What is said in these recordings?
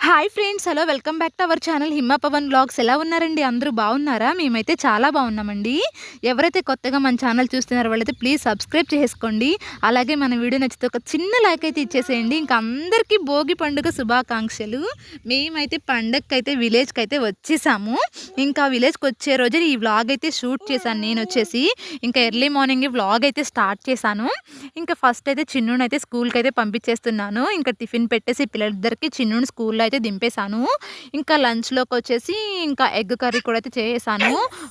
Hi friends, hello, welcome back to our channel Hima Pavan vlogs. ఎలా ఉన్నారండి? అందరూ బాగున్నారా? మేమైతే చాలా బాగున్నామండి. ఎవరైతే కొత్తగా మన ఛానల్ చూస్తున్నారో వాళ్ళైతే ప్లీజ్ సబ్స్క్రైబ్ చేసుకోండి. అలాగే మన వీడియో నచ్చితే ఒక చిన్న లైక్ అయితే ఇచ్చేసేయండి. ఇంకా అందరికీ భోగి పండుగ శుభాకాంక్షలు. మేమైతే పండగకి అయితే విలేజ్కి అయితే వచ్చేసాము. ఇంకా విలేజ్కి వచ్చే రోజే ఈ వ్లాగ్ అయితే షూట్ చేశాను నేను వచ్చేసి. ఇంకా ఎర్లీ మార్నింగ్ వ్లాగ్ అయితే స్టార్ట్ చేశాను. ఇంకా ఫస్ట్ అయితే చిన్నుని అయితే స్కూల్కి అయితే పంపించేస్తున్నాను. ఇంకా టిఫిన్ పెట్టేసి పిల్లలిద్దరికి చిన్నుని స్కూల్లో అయితే దింపేశాను. ఇంకా లంచ్లోకి వచ్చేసి ఇంకా ఎగ్ కర్రీ కూడా అయితే చేసాను.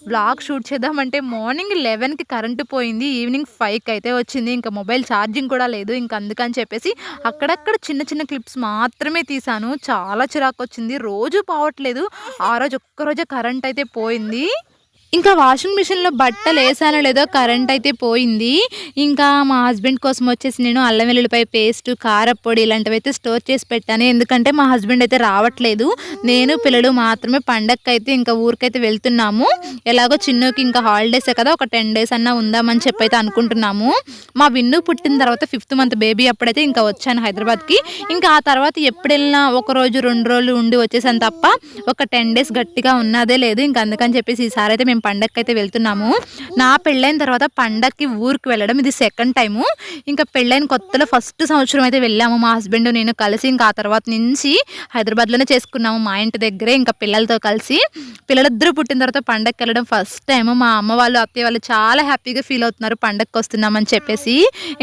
బ్లాగ్ షూట్ చేద్దామంటే మార్నింగ్ 11కి కరెంటు పోయింది, ఈవినింగ్ 5కి అయితే వచ్చింది. ఇంకా మొబైల్ ఛార్జింగ్ కూడా లేదు. ఇంకా అందుకని చెప్పేసి అక్కడక్కడ చిన్న చిన్న క్లిప్స్ మాత్రమే తీసాను. చాలా చిరాకు వచ్చింది, రోజు పోవట్లేదు. ఆ రోజు ఒక్కరోజే కరెంట్ అయితే పోయింది. ఇంకా వాషింగ్ మిషన్లో బట్టలు వేసానో లేదో కరెంట్ అయితే పోయింది. ఇంకా మా హస్బెండ్ కోసం వచ్చేసి నేను అల్లం వెల్లుల్లిపాయ పేస్ట్, కారపొడి ఇలాంటివి అయితే స్టోర్ చేసి పెట్టాను. ఎందుకంటే మా హస్బెండ్ అయితే రావట్లేదు, నేను పిల్లలు మాత్రమే పండగకి అయితే ఇంకా ఊరికైతే వెళ్తున్నాము. ఎలాగో చిన్నుకి ఇంకా హాలిడేసే కదా, ఒక 10 days అన్నా ఉందామని చెప్పి అయితే అనుకుంటున్నాము. మా విన్ను పుట్టిన తర్వాత 5th month బేబీ అప్పుడైతే ఇంకా వచ్చాను హైదరాబాద్కి. ఇంకా ఆ తర్వాత ఎప్పుడు వెళ్ళినా ఒక రోజు 2 రోజులు ఉండి వచ్చేసాను తప్ప ఒక 10 days గట్టిగా ఉన్నదే లేదు. ఇంకా అందుకని చెప్పేసి ఈసారి అయితే పండగకి అయితే వెళ్తున్నాము. నా పెళ్ళైన తర్వాత పండగకి ఊరికి వెళ్ళడం ఇది 2nd టైము. ఇంకా పెళ్ళైన కొత్తలో ఫస్ట్ సంవత్సరం అయితే వెళ్ళాము మా హస్బెండ్ నేను కలిసి. ఇంకా ఆ తర్వాత నుంచి హైదరాబాద్లోనే చేసుకున్నాము మా ఇంటి దగ్గరే ఇంకా పిల్లలతో కలిసి. పిల్లలిద్దరూ పుట్టిన తర్వాత పండగకి వెళ్ళడం ఫస్ట్ టైము. మా అమ్మ వాళ్ళు అత్తయ్య వాళ్ళు చాలా హ్యాపీగా ఫీల్ అవుతున్నారు పండగకి వస్తున్నామని చెప్పేసి.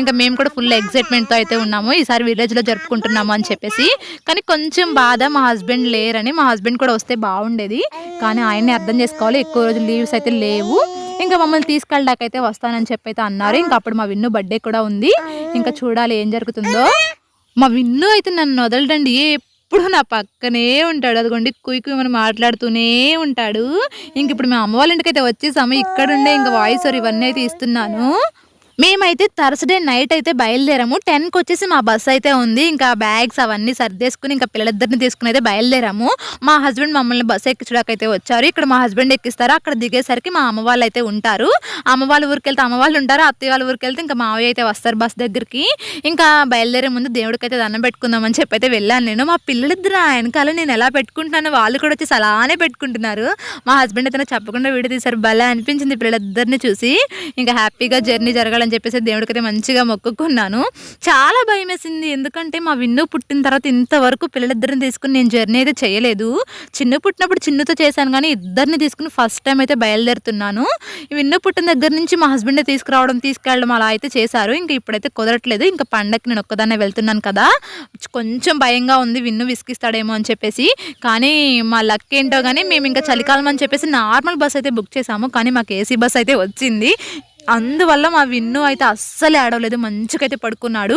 ఇంకా మేము కూడా ఫుల్ ఎక్సైట్మెంట్తో అయితే ఉన్నాము, ఈసారి విలేజ్లో జరుపుకుంటున్నాము అని చెప్పేసి. కానీ కొంచెం బాధ, మా హస్బెండ్ లేరని. మా హస్బెండ్ కూడా వస్తే బాగుండేది, కానీ ఆయన్ని అర్థం చేసుకోవాలి, ఎక్కువ రోజులు లీవ్స్ అయితే లేవు. ఇంకా మమ్మల్ని తీసుకెళ్ళడానికైతే వస్తానని చెప్పి అయితే అన్నారు. ఇంకా అప్పుడు మా విన్ను బర్త్డే కూడా ఉంది. ఇంకా చూడాలి ఏం జరుగుతుందో. మా విన్ను అయితే నన్ను వదలడండి, ఎప్పుడు నా పక్కనే ఉంటాడు. అదిగోండి కుయ్యి మనం మాట్లాడుతూనే ఉంటాడు. ఇంక ఇప్పుడు మేము అమ్మ వాళ్ళ ఇంటికి అయితే వచ్చేసాము. ఇక్కడుండే ఇంకా వాయిస్ ఓవర్ ఇవన్నీ అయితే ఇస్తున్నాను. మేమైతే థర్స్డే నైట్ అయితే బయలుదేరాము. 10కి వచ్చేసి మా బస్సు అయితే ఉంది. ఇంకా బ్యాగ్స్ అవన్నీ సర్దేసుకుని ఇంకా పిల్లలిద్దరిని తీసుకుని అయితే బయలుదేరాము. మా హస్బెండ్ మమ్మల్ని బస్సు ఎక్కించడానికి వచ్చారు. ఇక్కడ మా హస్బెండ్ ఎక్కిస్తారు. అక్కడ దిగేసరికి మా అమ్మ వాళ్ళు అయితే ఉంటారు. అమ్మ వాళ్ళ ఊరికి వెళ్తే అమ్మ వాళ్ళు ఉంటారు, అత్తయ్య వాళ్ళ ఊరికి వెళ్తే ఇంకా మావయ్య అయితే వస్తారు బస్ దగ్గరికి. ఇంకా బయలుదేరే ముందు దేవుడికి అయితే దండం పెట్టుకుందామని చెప్పి అయితే వెళ్ళాను నేను. మా పిల్లలిద్దరు వెనకాల నేను ఎలా పెట్టుకుంటున్నాను వాళ్ళు కూడా వచ్చేసి అలానే పెట్టుకుంటున్నారు. మా హస్బెండ్ అయితే చెప్పకుండా వీడియో తీశారు. భలే అనిపించింది పిల్లలిద్దరిని చూసి. ఇంకా హ్యాపీగా జర్నీ జరగాలి అని చెప్పేసి దేవుడికైతే మంచిగా మొక్కుకున్నాను. చాలా భయం వేసింది, ఎందుకంటే మా విన్ను పుట్టిన తర్వాత ఇంతవరకు పిల్లలిద్దరిని తీసుకుని నేను జర్నీ అయితే చేయలేదు. చిన్ను పుట్టినప్పుడు చిన్నుతో చేశాను, కానీ ఇద్దరిని తీసుకుని ఫస్ట్ టైం అయితే బయలుదేరుతున్నాను. విన్ను పుట్టిన దగ్గర నుంచి మా హస్బెండ్ తీసుకెళ్ళడం అలా అయితే చేశారు. ఇంకా ఇప్పుడైతే కుదరట్లేదు. ఇంకా పండగకి నేను ఒక్కదాన్నే వెళ్తున్నాను కదా, కొంచెం భయంగా ఉంది, విన్ను విసిగిస్తాడేమో అని చెప్పేసి. కానీ మా లక్ ఏంటో కానీ మేము ఇంకా చలికాలం అని చెప్పేసి నార్మల్ బస్ అయితే బుక్ చేసాము, కానీ మాకు ఏసీ బస్ అయితే వచ్చింది. అందువల్ల మా విన్ను అయితే అస్సలే ఆడవలేదు, మంచిగా అయితే పడుకున్నాడు.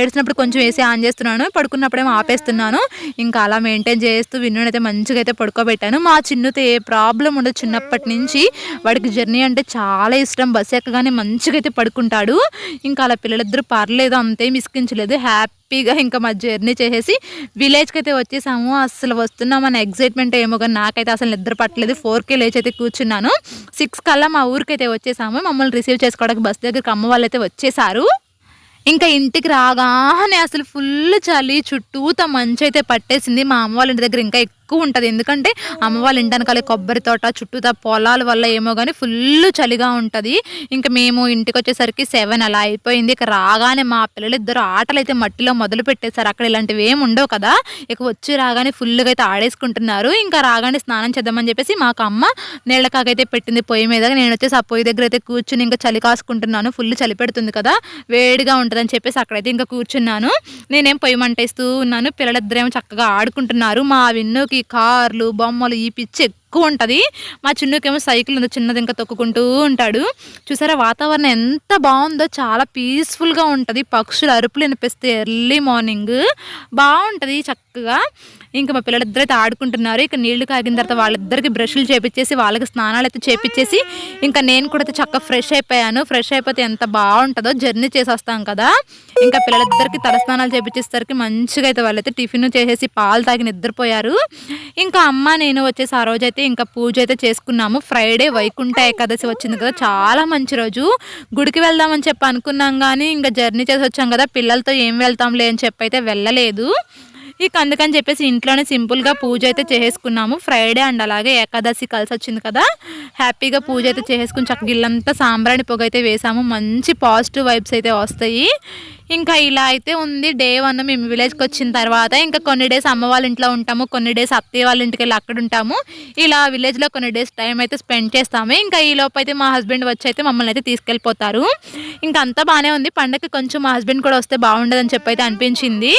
ఏడ్చినప్పుడు కొంచెం వేసి ఆన్ చేస్తున్నాను, పడుకున్నప్పుడేమో ఆపేస్తున్నాను. ఇంకా అలా మెయింటైన్ చేస్తూ విన్నుని అయితే మంచిగా అయితే పడుకోబెట్టాను. మా చిన్నుతో ఏ ప్రాబ్లం ఉండదు, చిన్నప్పటి నుంచి వాడికి జర్నీ అంటే చాలా ఇష్టం. బస్సు ఎక్కగానే మంచిగా అయితే పడుకుంటాడు. ఇంకా అలా పిల్లలిద్దరూ పర్లేదు, అంతేం ఇసుకించలేదు, హ్యాపీగా ఇంకా మా జర్నీ చేసేసి విలేజ్కి అయితే వచ్చేసాము. అసలు వస్తున్నామన్న ఎగ్జైట్మెంట్ ఏమో కానీ నాకైతే అసలు నిద్ర పట్టలేదు. 4కే లేచి అయితే కూర్చున్నాను. 6 కల్లా మా ఊరికైతే వచ్చేసాము. మమ్మల్ని రిసీవ్ చేసుకోవడానికి బస్ దగ్గరికి అమ్మ వాళ్ళు అయితే వచ్చేసారు. ఇంకా ఇంటికి రాగానే అసలు ఫుల్ చలి, చుట్టూత మంచు అయితే పట్టేసింది. మా అమ్మ వాళ్ళ ఇంటి దగ్గర ఇంకా ఎక్కువ ఉంటుంది, ఎందుకంటే అమ్మ వాళ్ళ ఇంటి వెనకాల కొబ్బరి తోట, చుట్టూత పొలాల వల్ల ఏమో కానీ ఫుల్ చలిగా ఉంటుంది. ఇంకా మేము ఇంటికి వచ్చేసరికి 7 అలా అయిపోయింది. ఇక రాగానే మా పిల్లలిద్దరు ఆటలు అయితే మట్టిలో మొదలు పెట్టేశారు. అక్కడ ఇలాంటివి ఏమి ఉండవు కదా, ఇక వచ్చి రాగానే ఫుల్గా అయితే ఆడేసుకుంటున్నారు. ఇంకా రాగానే స్నానం చేద్దామని చెప్పేసి మాకు అమ్మ నీళ్ళకాకైతే పెట్టింది పొయ్యి మీద. నేను వచ్చేసి ఆ పొయ్యి దగ్గర అయితే కూర్చుని ఇంకా చలి కాసుకుంటున్నాను. ఫుల్ చలి పెడుతుంది కదా, వేడిగా ఉంటుందని చెప్పేసి అక్కడైతే ఇంకా కూర్చున్నాను. నేనేం పొయ్యి మంటేస్తూ ఉన్నాను, పిల్లలిద్దరేమో చక్కగా ఆడుకుంటున్నారు. మా విన్నుకి కార్లు, బొమ్మలు ఈ పిచ్చి ఎక్కువ ఉంటుంది. మా చిన్నుకేమో సైకిల్ ఉంది చిన్నది, ఇంకా తొక్కుకుంటూ ఉంటాడు. చూసారా వాతావరణం ఎంత బాగుందో, చాలా పీస్ఫుల్గా ఉంటుంది. పక్షులు అరుపులు వినిపిస్తే ఎర్లీ మార్నింగ్ బాగుంటుంది చక్కగా. ఇంకా మా పిల్లలిద్దరు అయితే ఆడుకుంటున్నారు. ఇక నీళ్లు కాగిన తర్వాత వాళ్ళిద్దరికి బ్రష్లు చేపించేసి వాళ్ళకి స్నానాలు అయితే చేపించేసి ఇంకా నేను కూడా అయితే చక్కగా ఫ్రెష్ అయిపోయాను. ఫ్రెష్ అయిపోతే ఎంత బాగుంటుందో, జర్నీ చేసి వస్తాం కదా. ఇంకా పిల్లలిద్దరికి తలస్నానాలు చేపించేసరికి మంచిగా అయితే వాళ్ళైతే టిఫిన్ చేసేసి పాలు తాగి నిద్రపోయారు. ఇంకా అమ్మ నేను వచ్చేసి ఆ రోజు అయితే ఇంకా పూజ అయితే చేసుకున్నాము. ఫ్రైడే వైకుంఠ ఏకాదశి వచ్చింది కదా, చాలా మంచి రోజు. గుడికి వెళ్దామని చెప్పి అనుకున్నాం, కానీ ఇంకా జర్నీ చేసి వచ్చాం కదా, పిల్లలతో ఏం వెళ్తాంలే అని చెప్పి అయితే వెళ్ళలేదు. ఇక అందుకని చెప్పేసి ఇంట్లోనే సింపుల్గా పూజ అయితే చేసుకున్నాము. ఫ్రైడే అండ్ అలాగే ఏకాదశి కలిసి వచ్చింది కదా, హ్యాపీగా పూజ అయితే చేసుకుని చక్కగా ఇల్లంతా సాంబ్రాణి పొగ అయితే వేసాము. మంచి పాజిటివ్ వైబ్స్ అయితే వస్తాయి. ఇంకా ఇలా అయితే ఉంది డే 1. మేము విలేజ్కి వచ్చిన తర్వాత ఇంకా కొన్ని డేస్ అమ్మ వాళ్ళ ఇంట్లో ఉంటాము, కొన్ని డేస్ అత్తయ్య వాళ్ళ ఇంటికి వెళ్ళి అక్కడ ఉంటాము. ఇలా విలేజ్లో కొన్ని డేస్ టైం అయితే స్పెండ్ చేస్తాము. ఇంకా ఈ లోపు అయితే మా హస్బెండ్ వచ్చి అయితే మమ్మల్ని అయితే తీసుకెళ్ళిపోతారు. ఇంకా అంతా బాగానే ఉంది. పండగకి కొంచెం మా హస్బెండ్ కూడా వస్తే బాగుండదని చెప్పి అయితే అనిపించింది.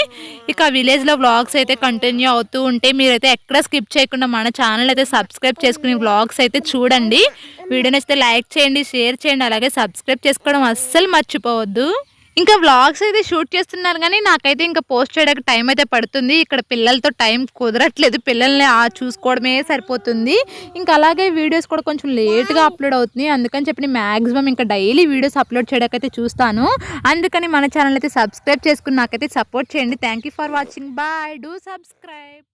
ఇక విలేజ్లో వ్లాగ్స్ అయితే కంటిన్యూ అవుతూ ఉంటే మీరైతే ఎక్కడ స్కిప్ చేయకుండా మన ఛానల్ అయితే సబ్స్క్రైబ్ చేసుకుని వ్లాగ్స్ అయితే చూడండి. వీడియో నచ్చితే లైక్ చేయండి, షేర్ చేయండి, అలాగే సబ్స్క్రైబ్ చేసుకోవడం అస్సలు మర్చిపోవద్దు. ఇంకా వ్లాగ్స్ అయితే షూట్ చేస్తున్నారు కానీ నాకైతే ఇంకా పోస్ట్ చేయడానికి టైం అయితే పడుతుంది. ఇక్కడ పిల్లలతో టైం కుదరట్లేదు, పిల్లల్ని చూసుకోవడమే సరిపోతుంది. ఇంకా అలాగే వీడియోస్ కూడా కొంచెం లేట్గా అప్లోడ్ అవుతున్నాయి. అందుకని చెప్పి నేను మ్యాక్సిమం ఇంకా డైలీ వీడియోస్ అప్లోడ్ చేయడానికి అయితే చూస్తాను. అందుకని మన ఛానల్ అయితే సబ్స్క్రైబ్ చేసుకుని నాకైతే సపోర్ట్ చేయండి. Thank you for watching. Bye. Do subscribe.